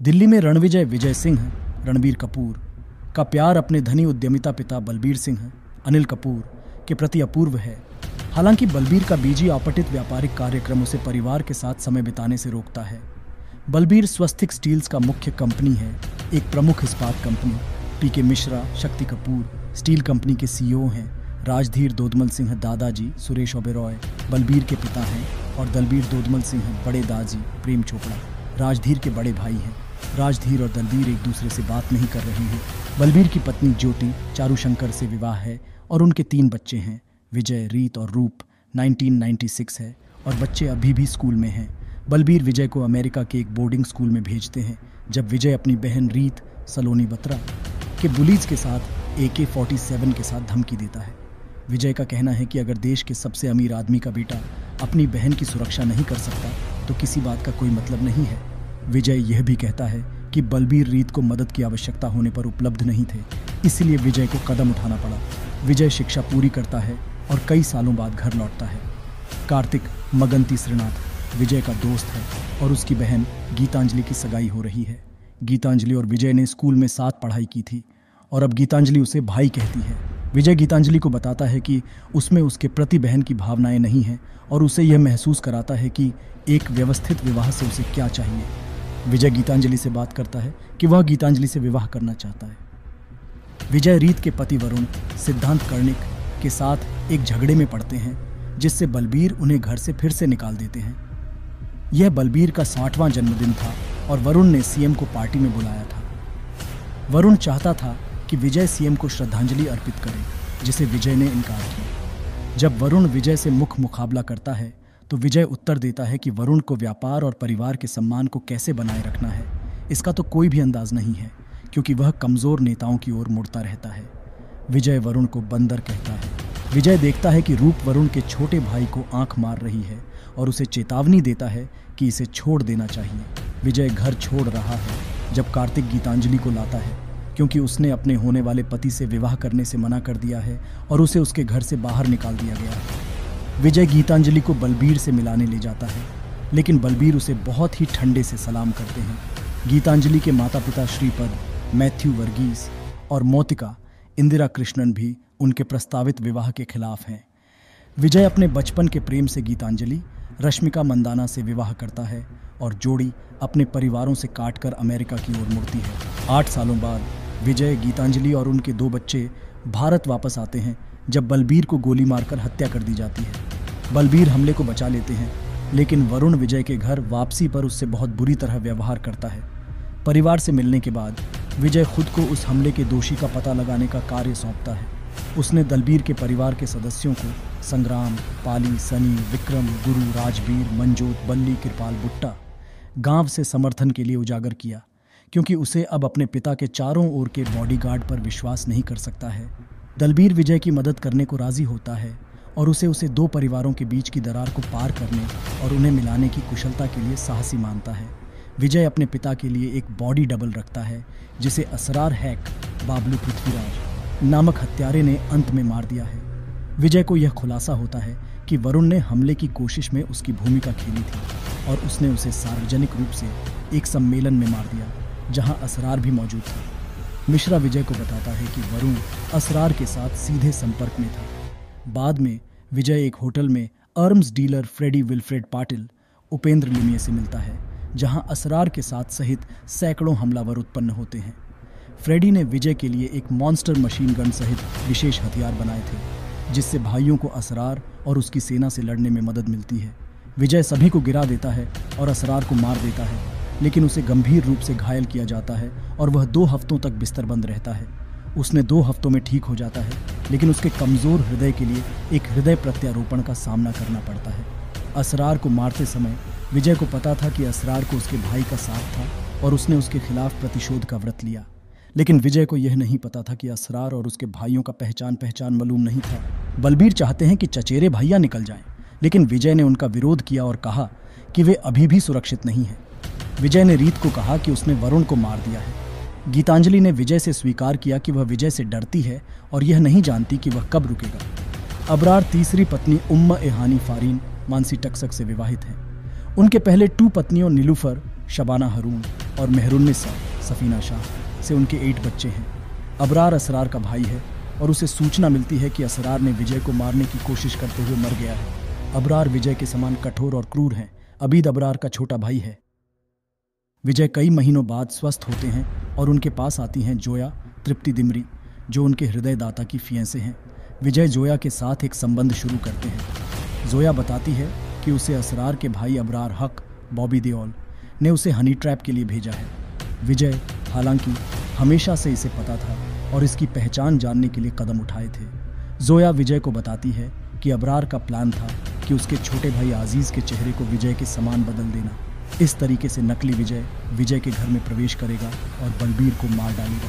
दिल्ली में रणविजय विजय सिंह रणबीर कपूर का प्यार अपने धनी उद्यमिता पिता बलबीर सिंह अनिल कपूर के प्रति अपूर्व है। हालांकि बलबीर का बीजी आपतित व्यापारिक कार्यक्रम उसे परिवार के साथ समय बिताने से रोकता है। बलबीर स्वस्तिक स्टील्स का मुख्य कंपनी है, एक प्रमुख इस्पात कंपनी। पीके मिश्रा शक्ति कपूर स्टील कंपनी के सीईओ हैं। राजधीर दोदमल सिंह दादाजी सुरेश ओबेरॉय बलबीर के पिता हैं और दलबीर दोदमल सिंह बड़े दाजी प्रेम चोपड़ा राजधीर के बड़े भाई हैं। राजधीर और दलबीर एक दूसरे से बात नहीं कर रहे हैं। बलबीर की पत्नी ज्योति चारूशंकर से विवाह है और उनके 3 बच्चे हैं, विजय, रीत और रूप। 1996 है और बच्चे अभी भी स्कूल में हैं। बलबीर विजय को अमेरिका के एक बोर्डिंग स्कूल में भेजते हैं जब विजय अपनी बहन रीत सलोनी बत्रा के बुलीज के साथ AK-47 के साथ धमकी देता है। विजय का कहना है कि अगर देश के सबसे अमीर आदमी का बेटा अपनी बहन की सुरक्षा नहीं कर सकता तो किसी बात का कोई मतलब नहीं है। विजय यह भी कहता है कि बलबीर रीत को मदद की आवश्यकता होने पर उपलब्ध नहीं थे, इसलिए विजय को कदम उठाना पड़ा। विजय शिक्षा पूरी करता है और कई सालों बाद घर लौटता है। कार्तिक मगंती श्रीनाथ विजय का दोस्त है और उसकी बहन गीतांजलि की सगाई हो रही है। गीतांजलि और विजय ने स्कूल में साथ पढ़ाई की थी और अब गीतांजलि उसे भाई कहती है। विजय गीतांजलि को बताता है कि उसमें उसके प्रति बहन की भावनाएं नहीं हैं और उसे यह महसूस कराता है कि एक व्यवस्थित विवाह से उसे क्या चाहिए। विजय गीतांजलि से बात करता है कि वह गीतांजलि से विवाह करना चाहता है। विजय रीत के पति वरुण सिद्धांत कर्णिक के साथ एक झगड़े में पड़ते हैं जिससे बलबीर उन्हें घर से फिर से निकाल देते हैं। यह बलबीर का 60वां जन्मदिन था और वरुण ने सीएम को पार्टी में बुलाया था। वरुण चाहता था कि विजय सीएम को श्रद्धांजलि अर्पित करे, जिसे विजय ने इनकार किया। जब वरुण विजय से मुकाबला करता है तो विजय उत्तर देता है कि वरुण को व्यापार और परिवार के सम्मान को कैसे बनाए रखना है इसका तो कोई भी अंदाज नहीं है, क्योंकि वह कमजोर नेताओं की ओर मुड़ता रहता है। विजय वरुण को बंदर कहता है। विजय देखता है कि रूप वरुण के छोटे भाई को आंख मार रही है और उसे चेतावनी देता है कि इसे छोड़ देना चाहिए। विजय घर छोड़ रहा है जब कार्तिक गीतांजलि को लाता है, क्योंकि उसने अपने होने वाले पति से विवाह करने से मना कर दिया है और उसे उसके घर से बाहर निकाल दिया गया है। विजय गीतांजलि को बलबीर से मिलाने ले जाता है, लेकिन बलबीर उसे बहुत ही ठंडे से सलाम करते हैं। गीतांजलि के माता पिता श्रीपद, मैथ्यू वर्गीस और मोतिका इंदिरा कृष्णन भी उनके प्रस्तावित विवाह के खिलाफ हैं। विजय अपने बचपन के प्रेम से गीतांजलि रश्मिका मंदाना से विवाह करता है और जोड़ी अपने परिवारों से काटकर अमेरिका की ओर मुड़ती है। 8 सालों बाद विजय, गीतांजलि और उनके 2 बच्चे भारत वापस आते हैं जब बलबीर को गोली मारकर हत्या कर दी जाती है। बलबीर हमले को बचा लेते हैं, लेकिन वरुण विजय के घर वापसी पर उससे बहुत बुरी तरह व्यवहार करता है। परिवार से मिलने के बाद विजय खुद को उस हमले के दोषी का पता लगाने का कार्य सौंपता है। उसने दलबीर के परिवार के सदस्यों को संग्राम, पाली, सनी, विक्रम, गुरु, राजबीर, मंजोत, बल्ली, कृपाल, बुट्टा गांव से समर्थन के लिए उजागर किया, क्योंकि उसे अब अपने पिता के चारों ओर के बॉडीगार्ड पर विश्वास नहीं कर सकता है। दलबीर विजय की मदद करने को राजी होता है और उसे 2 परिवारों के बीच की दरार को पार करने और उन्हें मिलाने की कुशलता के लिए साहसी मानता है। विजय अपने पिता के लिए एक बॉडी डबल रखता है जिसे असरार हैक बाबलू पृथ्वीराज नामक हत्यारे ने अंत में मार दिया है। विजय को यह खुलासा होता है कि वरुण ने हमले की कोशिश में उसकी भूमिका खेली थी और उसने उसे सार्वजनिक रूप से एक सम्मेलन में मार दिया जहां असरार भी मौजूद था। मिश्रा विजय को बताता है कि वरुण असरार के साथ सीधे संपर्क में था। बाद में विजय एक होटल में arms dealer Freddy Wilfred Patil Upendra Limaye से मिलता है, जहां असरार के साथ सहित सैकड़ों हमलावर उत्पन्न होते हैं। फ्रेडी ने विजय के लिए एक मॉन्स्टर मशीन गन सहित विशेष हथियार बनाए थे, जिससे भाइयों को असरार और उसकी सेना से लड़ने में मदद मिलती है। विजय सभी को गिरा देता है और असरार को मार देता है, लेकिन उसे गंभीर रूप से घायल किया जाता है और वह 2 हफ्तों तक बिस्तरबंद रहता है। उसने 2 हफ्तों में ठीक हो जाता है, लेकिन उसके कमजोर हृदय के लिए एक हृदय प्रत्यारोपण का सामना करना पड़ता है। असरार को मारते समय विजय को पता था कि असरार को उसके भाई का साथ था और उसने उसके खिलाफ प्रतिशोध का व्रत लिया, लेकिन विजय को यह नहीं पता था कि असरार और उसके भाइयों का पहचान मालूम नहीं था। बलबीर चाहते हैं कि चचेरे भैया निकल जाएं, लेकिन विजय ने उनका विरोध किया और कहा कि वे अभी भी सुरक्षित नहीं हैं। विजय ने रीत को कहा कि उसने वरुण को मार दिया है। गीतांजलि ने विजय से स्वीकार किया कि वह विजय से डरती है और यह नहीं जानती कि वह कब रुकेगा। अबरार तीसरी पत्नी उम्मा एहानी फारीन मानसी टकसक से विवाहित हैं। उनके पहले 2 पत्नियों नीलूफर, शबाना हरून और मेहरुन्निसा सफीना शाह से उनके 8 बच्चे हैं। अबरार असरार का भाई है और उसे सूचना मिलती है कि असरार ने विजय को मारने की कोशिश करते हुए मर गया है। अबरार विजय के समान कठोर और क्रूर हैं। अबीद अबरार का छोटा भाई है। विजय कई महीनों बाद स्वस्थ होते हैं और उनके पास आती हैं जोया तृप्ति दिमरी, जो उनके हृदयदाता की फियांसे हैं। विजय जोया के साथ एक संबंध शुरू करते हैं। जोया बताती है कि उसे असरार के भाई अबरार हक बॉबी देओल ने उसे हनी ट्रैप के लिए भेजा है। विजय हालांकि हमेशा से इसे पता था और इसकी पहचान जानने के लिए कदम उठाए थे। जोया विजय को बताती है कि अबरार का प्लान था कि उसके छोटे भाई आजीज के चेहरे को विजय के समान बदल देना। इस तरीके से नकली विजय के घर में प्रवेश करेगा और बलबीर को मार डालेगा।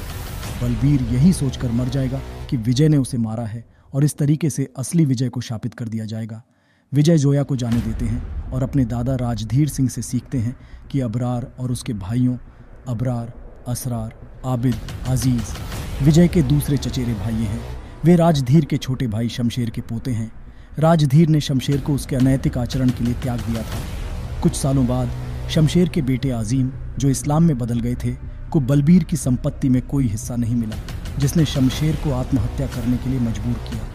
बलबीर यही सोचकर मर जाएगा कि विजय ने उसे मारा है और इस तरीके से असली विजय को शापित कर दिया जाएगा। विजय जोया को जाने देते हैं और अपने दादा राजधीर सिंह से सीखते हैं कि अबरार और उसके भाइयों अबरार, असरार, आबिद, अजीज विजय के दूसरे चचेरे भाई हैं। वे राजधीर के छोटे भाई शमशेर के पोते हैं। राजधीर ने शमशेर को उसके अनैतिक आचरण के लिए त्याग दिया था। कुछ सालों बाद शमशेर के बेटे आजीम, जो इस्लाम में बदल गए थे, को बलबीर की संपत्ति में कोई हिस्सा नहीं मिला, जिसने शमशेर को आत्महत्या करने के लिए मजबूर किया।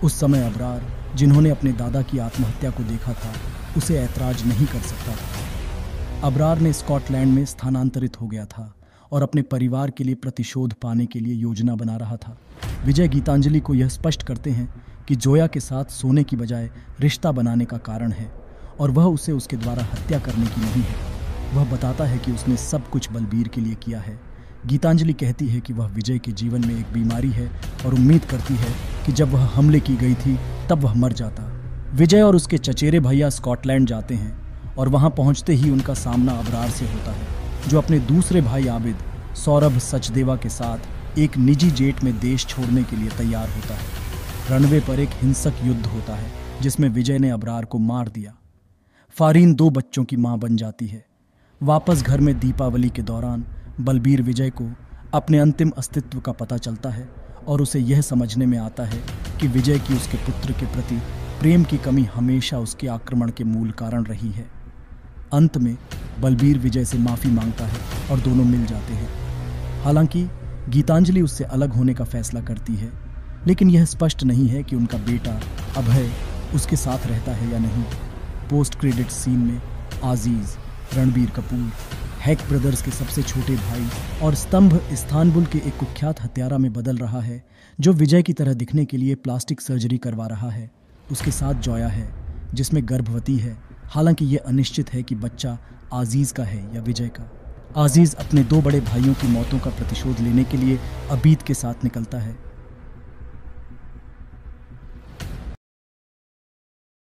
उस समय अबरार, जिन्होंने अपने दादा की आत्महत्या को देखा था, उसे ऐतराज नहीं कर सकता था। अबरार ने स्कॉटलैंड में स्थानांतरित हो गया था और अपने परिवार के लिए प्रतिशोध पाने के लिए योजना बना रहा था। विजय गीतांजलि को यह स्पष्ट करते हैं कि जोया के साथ सोने की बजाय रिश्ता बनाने का कारण है और वह उसे उसके द्वारा हत्या करने की नहीं है। वह बताता है कि उसने सब कुछ बलबीर के लिए किया है। गीतांजलि कहती है कि वह विजय के जीवन में एक बीमारी है और उम्मीद करती है कि जब वह हमले की गई थी तब वह मर जाता। विजय और उसके चचेरे भैया स्कॉटलैंड जाते हैं और वहां पहुंचते ही उनका सामना अबरार से होता है, जो अपने दूसरे भाई आबिद, सौरभ सचदेवा के साथ एक निजी जेट में देश छोड़ने के लिए तैयार होता है। रनवे पर एक हिंसक युद्ध होता है जिसमें विजय ने अबरार को मार दिया। फारीन 2 बच्चों की मां बन जाती है। वापस घर में दीपावली के दौरान बलबीर विजय को अपने अंतिम अस्तित्व का पता चलता है और उसे यह समझने में आता है कि विजय की उसके पुत्र के प्रति प्रेम की कमी हमेशा उसके आक्रमण के मूल कारण रही है। अंत में बलबीर विजय से माफ़ी मांगता है और दोनों मिल जाते हैं। हालांकि गीतांजलि उससे अलग होने का फैसला करती है, लेकिन यह स्पष्ट नहीं है कि उनका बेटा अभय उसके साथ रहता है या नहीं। पोस्ट क्रेडिट सीन में आजीज, रणबीर कपूर, हैक ब्रदर्स के सबसे छोटे भाई और स्तंभ इस्तांबुल के एक कुख्यात हत्यारा में बदल रहा है, जो विजय की तरह दिखने के लिए प्लास्टिक सर्जरी करवा रहा है। उसके साथ जोया है, जिसमें गर्भवती है। हालांकि ये अनिश्चित है कि बच्चा आजीज का है या विजय का। आजीज अपने 2 बड़े भाइयों की मौतों का प्रतिशोध लेने के लिए अबीद के साथ निकलता है।